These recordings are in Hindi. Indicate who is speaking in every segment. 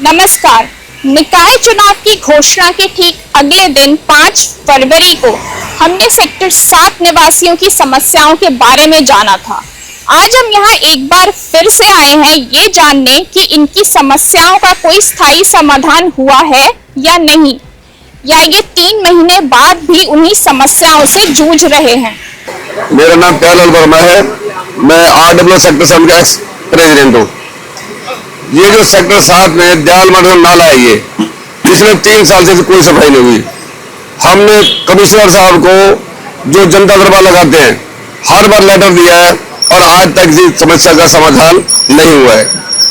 Speaker 1: नमस्कार। निकाय चुनाव की घोषणा के ठीक अगले दिन 5 फरवरी को हमने सेक्टर 7 निवासियों की समस्याओं के बारे में जाना था। आज हम यहाँ एक बार फिर से आए हैं ये जानने कि इनकी समस्याओं का कोई स्थायी समाधान हुआ है या नहीं, या ये 3 महीने बाद भी उन्हीं समस्याओं से जूझ रहे हैं।
Speaker 2: मेरा नाम प्यारलाल वर्मा है। मैं RW सेक्टर 7 का एक्स प्रेसिडेंट हूँ। ये जो सेक्टर 7 में दयाल मंडल नाला है, ये पिछले 3 साल से कोई सफाई नहीं हुई। हमने कमिश्नर साहब को जो जनता दरबार लगाते हैं हर बार लेटर दिया है और आज तक इस समस्या का समाधान नहीं हुआ है।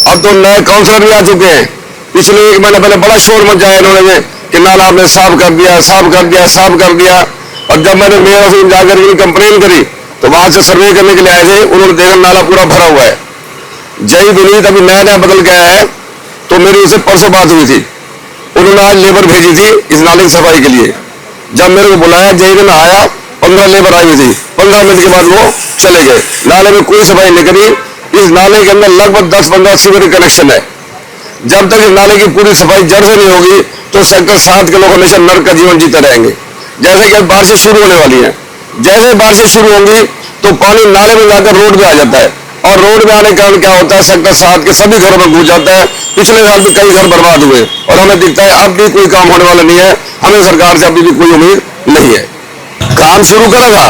Speaker 2: अब तो नए काउंसलर भी आ चुके हैं। पिछले 1 महीने पहले बड़ा शोर मचाया इन्होंने कि नाला आपने साफ कर दिया, साफ कर दिया, साफ कर दिया। और जब मैंने मेयर ऑफिस में जाकर इनकी कंप्लेन करी तो वहां से सर्वे करने के लिए आए थे। उन्होंने देखा नाला पूरा भरा हुआ है। जय विनीत अभी नया नया बदल के आया है, तो मेरी उससे परसों बात हुई थी। उन्होंने आज लेबर भेजी थी इस नाले की सफाई के लिए। जब मेरे को बुलाया, जय दिन आया, 15 लेबर आई हुई थी। 15 मिनट के बाद वो चले गए। नाले में कोई सफाई नहीं करी। इस नाले के अंदर लगभग 10-15 सीवर कनेक्शन है। जब तक इस नाले की पूरी सफाई जड़ से नहीं होगी तो सेक्टर 7 के लोग हमेशा नर्क का जीवन जीते रहेंगे। जैसे कि बारिशें शुरू होने वाली हैं, जैसे बारिशें शुरू होंगी तो पानी नाले में जाकर रोड पे आ जाता है, और रोड में आने के कारण क्या होता है, सेक्टर 7 के सभी घरों में घुस जाता है। पिछले साल भी कई घर बर्बाद हुए और हमें दिखता है अब भी कोई काम होने वाला नहीं है। हमें सरकार से अभी भी कोई उम्मीद नहीं है। काम शुरू करेगा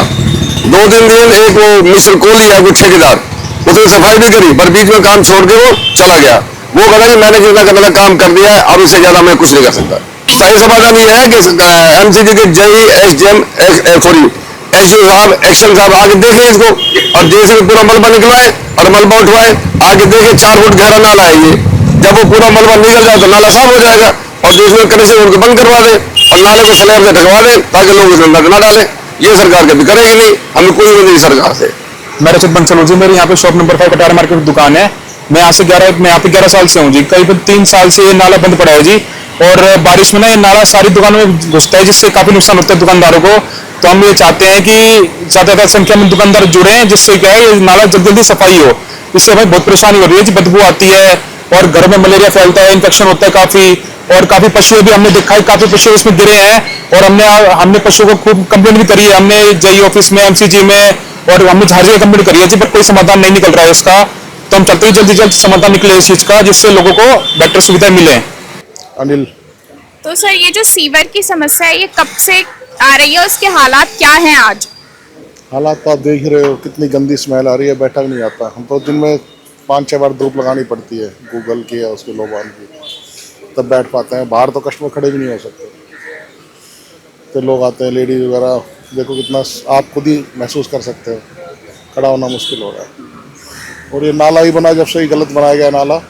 Speaker 2: 2-3 दिन, एक वो मिस्टर कोहली है, वो ठेकेदार, उसने सफाई भी करी पर बीच में काम छोड़ के वो चला गया। वो कहता कि मैंने जितना करने का काम कर दिया है, अब इससे ज्यादा मैं कुछ नहीं कर सकता। सही समाधान ये है कि MCG के JE SDM SU साहब, एक्शन साहब आगे देखें इसको, और जैसे भी पूरा मलबा निकला है और मलबा उठवाए, आगे देखें 4 फुट गहरा नाला है ये। जब वो पूरा मलबा निकल जाए तो नाला साफ हो जाएगा, और देश में कनेक्शन उनको बंद करवा दे और नाले को स्लैब से ढकवा दे ताकि लोग इसमें नक ना डालें। ये सरकार कभी करेगी नहीं, हमें कोई उम्मीद नहीं सरकार से।
Speaker 3: मेरा चित बंसल जी, मेरे यहाँ पे शॉप नंबर 5 कटार मार्केट की दुकान है। मैं यहाँ पे 11 साल से हूँ जी। करीबन 3 साल से ये नाला बंद पड़ा है जी, और बारिश में ना ये नाला सारी दुकानों में घुसता है, जिससे काफी नुकसान होता है दुकानदारों को। तो हम ये चाहते हैं कि ज्यादा संख्या में दुकानदार जुड़े हैं, जिससे क्या है ये नाला जल्दी सफाई हो। इससे हमें बहुत परेशानी हो रही है जी, बदबू आती है और घर में मलेरिया फैलता है, इन्फेक्शन होता है काफी। और काफी पशु भी हमने देखा है, काफी पशु इसमें गिरे हैं, और हमने पशुओं को खूब कंप्लेंट भी करी है। हमने JE ऑफिस में, MCG में, और हमने झारखंड कंप्लेंट करी है जी, पर कोई समाधान नहीं निकल रहा है इसका। तो हम चाहते हैं जल्दी समाधान निकले इस चीज का, जिससे लोगों को बेटर सुविधा मिले।
Speaker 4: अनिल।
Speaker 1: तो सर, ये जो सीवर की समस्या है ये कब से आ रही है, उसके हालात क्या हैं आज?
Speaker 4: हालात तो आप देख रहे हो, कितनी गंदी स्मेल आ रही है, बैठा नहीं आता। हम तो दिन में 5-6 बार धूप लगानी पड़ती है, गूगल की या उसके लोबान की, तब बैठ पाते हैं। बाहर तो कस्टमर खड़े भी नहीं हो सकते, तो लोग आते हैं, लेडीज वगैरह, देखो कितना आप खुद ही महसूस कर सकते हो, खड़ा होना मुश्किल हो रहा है। और ये नाला ही बना, जब से ही गलत बनाया गया नाला,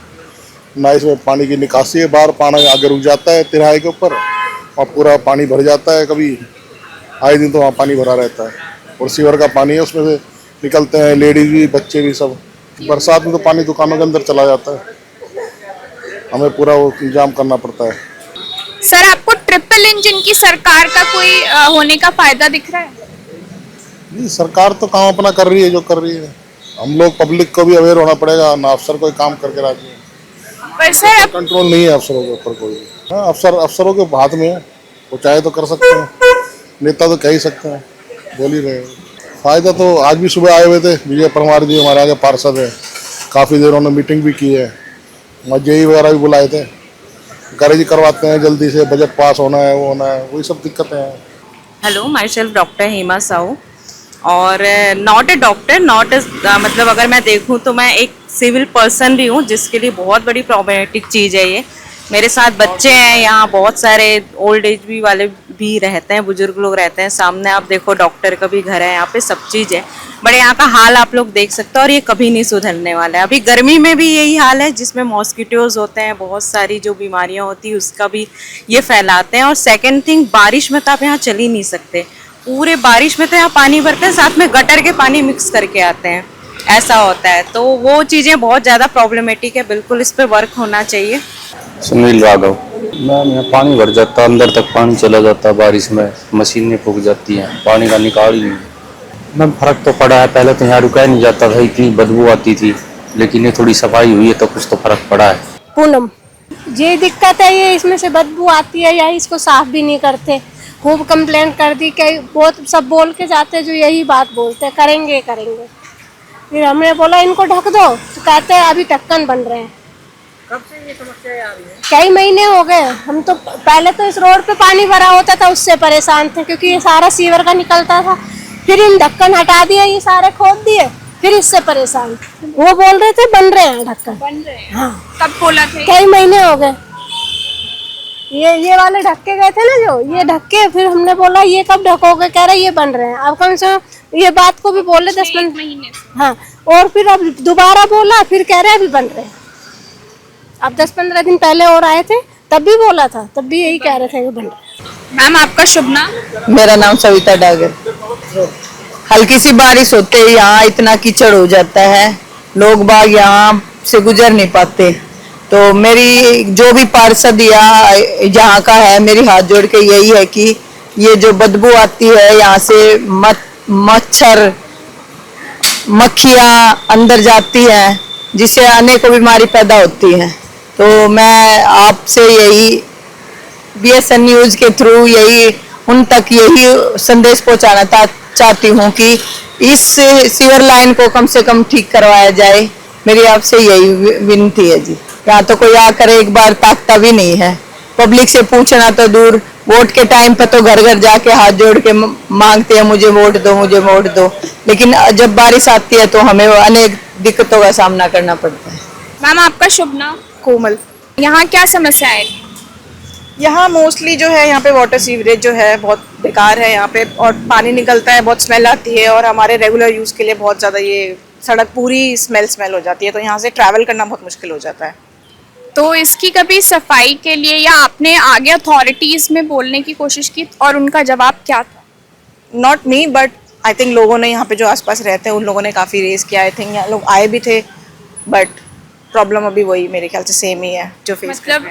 Speaker 4: ना इसमें पानी की निकासी है। बाहर पानी आगे रुक जाता है तिराहे के ऊपर और पूरा पानी भर जाता है। कभी आए दिन तो वहाँ पानी भरा रहता है, और सीवर का पानी है, उसमें से निकलते हैं लेडीज भी, बच्चे भी, सब। बरसात में तो पानी दुकानों के अंदर चला जाता है, हमें पूरा वो इंतजाम करना पड़ता है।
Speaker 1: सर, आपको ट्रिपल इंजन की सरकार का कोई होने का फायदा दिख रहा है?
Speaker 4: नहीं, सरकार तो काम अपना कर रही है जो कर रही है। हम लोग पब्लिक को भी अवेयर होना पड़ेगा ना। अफसर कोई काम करके राजी है,
Speaker 1: पर सर
Speaker 4: कंट्रोल नहीं है अफसरों के ऊपर कोई। हाँ, अफसरों के हाथ में है, वो चाहे तो कर सकते हैं, नेता तो कह ही सकते हैं, बोल ही रहे हैं। फायदा तो आज भी सुबह आए हुए थे विजय परमार जी, हमारे आगे पार्षद है, काफ़ी देर उन्होंने मीटिंग भी की है, वहाँ JE वगैरह भी बुलाए थे। गारजी करवाते हैं जल्दी से, बजट पास होना है, वो होना है, वही सब दिक्कतें हैं।
Speaker 5: Hello, my self doctor Hema Sahu, और नॉट ए डॉक्टर, मतलब अगर मैं देखूं तो मैं एक सिविल पर्सन भी हूं, जिसके लिए बहुत बड़ी प्रॉब्लमेटिक चीज़ है ये। मेरे साथ बच्चे हैं, यहाँ बहुत सारे ओल्ड एज भी वाले भी रहते हैं, बुजुर्ग लोग रहते हैं। सामने आप देखो डॉक्टर का भी घर है, यहाँ पे सब चीज़ है, बट यहाँ का हाल आप लोग देख सकते हो, और ये कभी नहीं सुधरने वाला है। अभी गर्मी में भी यही हाल है, जिसमें मॉस्किटोज होते हैं, बहुत सारी जो बीमारियाँ होती हैं उसका भी ये फैलाते हैं। और सेकेंड थिंग, बारिश में तो आप यहाँ चल ही नहीं सकते, पूरे बारिश में तो यहाँ पानी भरते हैं, साथ में गटर के पानी मिक्स करके आते हैं, ऐसा होता है। तो वो चीज़ें बहुत ज़्यादा प्रॉब्लमेटिक है, बिल्कुल इस पर वर्क होना चाहिए।
Speaker 6: सुनील राघव। मैम, यहाँ पानी भर जाता, अंदर तक पानी चला जाता, बारिश में मशीनें फूक जाती हैं, पानी का निकाल ही नहीं। मैम, फर्क तो पड़ा है, पहले तो यहाँ रुका ही नहीं जाता था, इतनी बदबू आती थी, लेकिन ये थोड़ी सफाई हुई है तो कुछ तो फर्क पड़ा है।
Speaker 7: पूनम। ये दिक्कत है, ये इसमें से बदबू आती है या इसको साफ भी नहीं करते। खूब कंप्लेंट कर दी कि बहुत सब बोल के जाते, जो यही बात बोलते हैं करेंगे करेंगे। फिर हमने बोला इनको ढक दो, तो कहते हैं अभी ढक्कन बन रहे हैं।
Speaker 8: कब से ये समस्या आ रही है?
Speaker 7: कई महीने हो गए। हम तो पहले तो इस रोड पे पानी भरा होता था, उससे परेशान थे क्योंकि ये सारा सीवर का निकलता था। फिर इन ढक्कन हटा दिया, ये सारे खोद दिए, फिर इससे परेशान। वो बोल रहे थे बन रहे हैं ढक्कन।
Speaker 1: बन रहे हैं?
Speaker 7: हाँ,
Speaker 1: कब खोला थे?
Speaker 7: कई महीने हो गए। ये वाले ढक्के गए थे ना, जो ये ढक्के, फिर हमने बोला ये कब ढकोगे, कह रहे ये बन रहे हैं। अब कम से कम ये बात को भी बोले 10-15
Speaker 1: महीने से।
Speaker 7: हाँ, और फिर अब दोबारा बोला, फिर कह रहे अभी बन रहे हैं। अब 10-15 दिन पहले और आए थे, तब भी बोला था, तब भी यही कह रहे थे कि बन रहे हैं।
Speaker 1: मैम आपका शुभ नाम?
Speaker 8: मेरा नाम सविता डागर। हल्की सी बारिश होते ही यहाँ इतना कीचड़ हो जाता है, लोग बाग यहाँ से गुजर नहीं पाते। तो मेरी जो भी पार्षद या यहाँ का है, मेरी हाथ जोड़ के यही है कि ये जो बदबू आती है यहाँ से मच्छर मक्खियाँ अंदर जाती हैं, जिससे अनेकों बीमारी पैदा होती हैं। तो मैं आपसे यही BSN न्यूज़ के थ्रू यही उन तक यही संदेश पहुंचाना चाहती हूं कि इस सीवर लाइन को कम से कम ठीक करवाया जाए। मेरी आपसे यही विनती है जी। यहाँ तो कोई आकर एक बार ताकता भी नहीं है, पब्लिक से पूछना तो दूर, वोट के टाइम पे तो घर घर जाके हाथ जोड़ के मांगते हैं मुझे वोट दो, मुझे वोट दो, लेकिन जब बारिश आती है तो हमें अनेक दिक्कतों का सामना करना पड़ता है।
Speaker 1: मैम आपका शुभ नाम?
Speaker 9: कोमल।
Speaker 1: यहाँ क्या समस्या है?
Speaker 9: यहाँ मोस्टली जो है यहाँ पे वाटर सीवरेज जो है बहुत बेकार है यहाँ पे, और पानी निकलता है, बहुत स्मेल आती है, और हमारे रेगुलर यूज़ के लिए बहुत ज़्यादा ये सड़क पूरी स्मेल हो जाती है, तो यहाँ से ट्रैवल करना बहुत मुश्किल हो जाता है।
Speaker 1: तो इसकी कभी सफाई के लिए या आपने आगे अथॉरिटीज में बोलने की कोशिश की और उनका जवाब क्या था?
Speaker 9: Not me, but I think लोगों ने यहाँ पे जो आसपास रहते हैं उन लोगों ने काफ़ी रेज किया। आई थिंक यहाँ लोग आए भी थे, बट प्रॉब्लम अभी वही मेरे ख्याल से सेम ही है जो फेस
Speaker 1: मतलब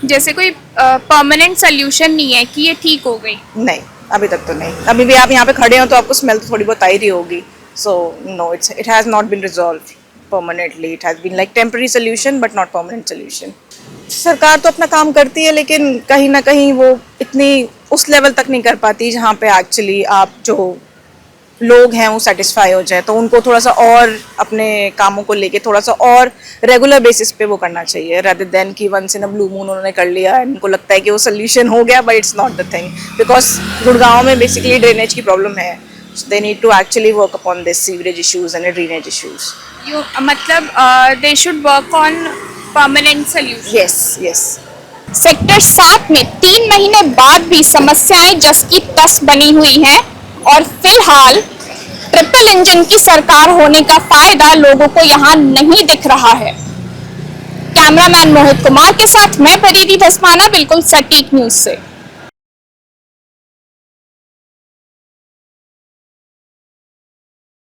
Speaker 1: जैसे कोई परमानेंट सोल्यूशन नहीं है कि ये ठीक हो गई?
Speaker 9: नहीं, अभी तक तो नहीं। अभी भी आप यहाँ पे खड़े हो तो आपको स्मेल तो थोड़ी बहुत आ ही रही होगी। So no, it has not been resolve permanently. It has been like temporary solution but not permanent solution. सरकार तो अपना काम करती है, लेकिन कहीं ना कहीं वो इतनी उस लेवल तक नहीं कर पाती जहाँ पे एक्चुअली आप जो लोग हैं वो सेटिस्फाई हो जाए। तो उनको थोड़ा सा और अपने कामों को लेके थोड़ा सा और रेगुलर बेसिस पे वो करना चाहिए, rather than कि once in a blue moon उन्होंने कर लिया, इनको लगता है कि वो सोल्यूशन हो गया, but it's not the thing, because Gurgaon में बेसिकली ड्रेनेज की प्रॉब्लम है। They need to actually work upon this sewerage issues and drainage issues.
Speaker 1: मतलब they should work on permanent solution.
Speaker 9: Yes yes.
Speaker 1: Sector 7 में 3 महीने बाद भी समस्याएं जस की तस बनी हुई हैं और फिलहाल ट्रिपल इंजन की सरकार होने का फायदा लोगों को यहाँ नहीं दिख रहा है। कैमरामैन मोहित कुमार के साथ मैं परिधि धस्माना, बिल्कुल सटीक न्यूज से।